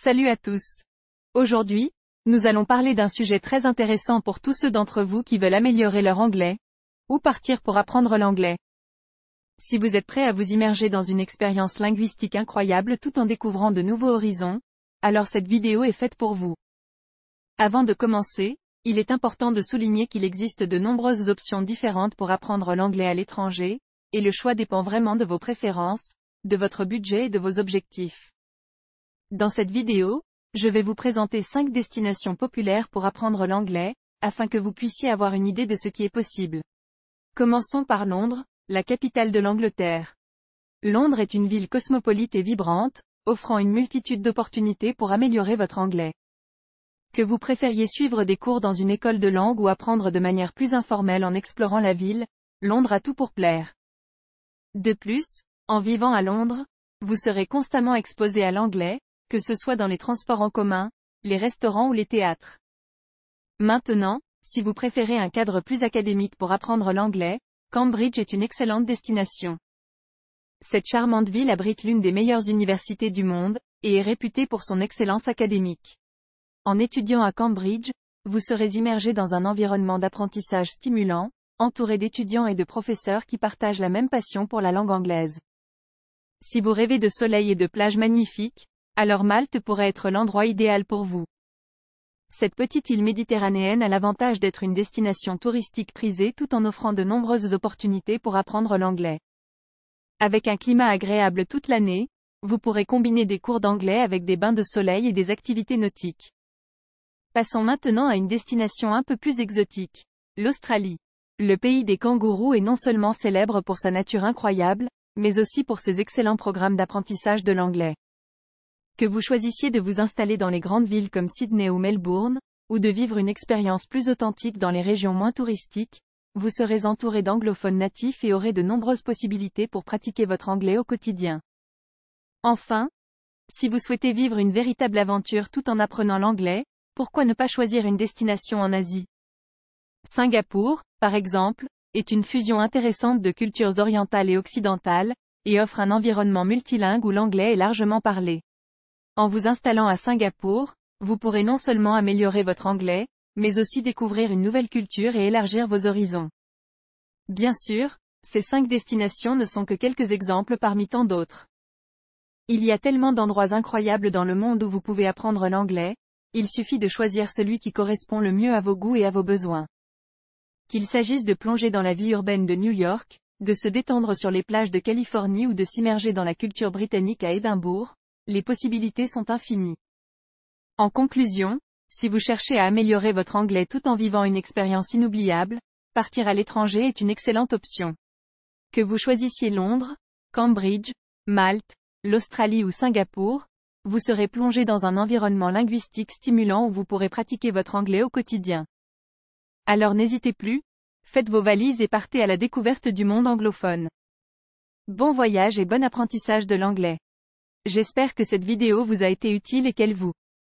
Salut à tous. Aujourd'hui, nous allons parler d'un sujet très intéressant pour tous ceux d'entre vous qui veulent améliorer leur anglais, ou partir pour apprendre l'anglais. Si vous êtes prêt à vous immerger dans une expérience linguistique incroyable tout en découvrant de nouveaux horizons, alors cette vidéo est faite pour vous. Avant de commencer, il est important de souligner qu'il existe de nombreuses options différentes pour apprendre l'anglais à l'étranger, et le choix dépend vraiment de vos préférences, de votre budget et de vos objectifs. Dans cette vidéo, je vais vous présenter 5 destinations populaires pour apprendre l'anglais, afin que vous puissiez avoir une idée de ce qui est possible. Commençons par Londres, la capitale de l'Angleterre. Londres est une ville cosmopolite et vibrante, offrant une multitude d'opportunités pour améliorer votre anglais. Que vous préfériez suivre des cours dans une école de langue ou apprendre de manière plus informelle en explorant la ville, Londres a tout pour plaire. De plus, en vivant à Londres, vous serez constamment exposé à l'anglais, que ce soit dans les transports en commun, les restaurants ou les théâtres. Maintenant, si vous préférez un cadre plus académique pour apprendre l'anglais, Cambridge est une excellente destination. Cette charmante ville abrite l'une des meilleures universités du monde, et est réputée pour son excellence académique. En étudiant à Cambridge, vous serez immergé dans un environnement d'apprentissage stimulant, entouré d'étudiants et de professeurs qui partagent la même passion pour la langue anglaise. Si vous rêvez de soleil et de plages magnifiques, alors Malte pourrait être l'endroit idéal pour vous. Cette petite île méditerranéenne a l'avantage d'être une destination touristique prisée tout en offrant de nombreuses opportunités pour apprendre l'anglais. Avec un climat agréable toute l'année, vous pourrez combiner des cours d'anglais avec des bains de soleil et des activités nautiques. Passons maintenant à une destination un peu plus exotique, l'Australie. Le pays des kangourous est non seulement célèbre pour sa nature incroyable, mais aussi pour ses excellents programmes d'apprentissage de l'anglais. Que vous choisissiez de vous installer dans les grandes villes comme Sydney ou Melbourne, ou de vivre une expérience plus authentique dans les régions moins touristiques, vous serez entouré d'anglophones natifs et aurez de nombreuses possibilités pour pratiquer votre anglais au quotidien. Enfin, si vous souhaitez vivre une véritable aventure tout en apprenant l'anglais, pourquoi ne pas choisir une destination en Asie? Singapour, par exemple, est une fusion intéressante de cultures orientales et occidentales, et offre un environnement multilingue où l'anglais est largement parlé. En vous installant à Singapour, vous pourrez non seulement améliorer votre anglais, mais aussi découvrir une nouvelle culture et élargir vos horizons. Bien sûr, ces 5 destinations ne sont que quelques exemples parmi tant d'autres. Il y a tellement d'endroits incroyables dans le monde où vous pouvez apprendre l'anglais, il suffit de choisir celui qui correspond le mieux à vos goûts et à vos besoins. Qu'il s'agisse de plonger dans la vie urbaine de New York, de se détendre sur les plages de Californie ou de s'immerger dans la culture britannique à Édimbourg, les possibilités sont infinies. En conclusion, si vous cherchez à améliorer votre anglais tout en vivant une expérience inoubliable, partir à l'étranger est une excellente option. Que vous choisissiez Londres, Cambridge, Malte, l'Australie ou Singapour, vous serez plongé dans un environnement linguistique stimulant où vous pourrez pratiquer votre anglais au quotidien. Alors n'hésitez plus, faites vos valises et partez à la découverte du monde anglophone. Bon voyage et bon apprentissage de l'anglais. J'espère que cette vidéo vous a été utile et qu'elle vous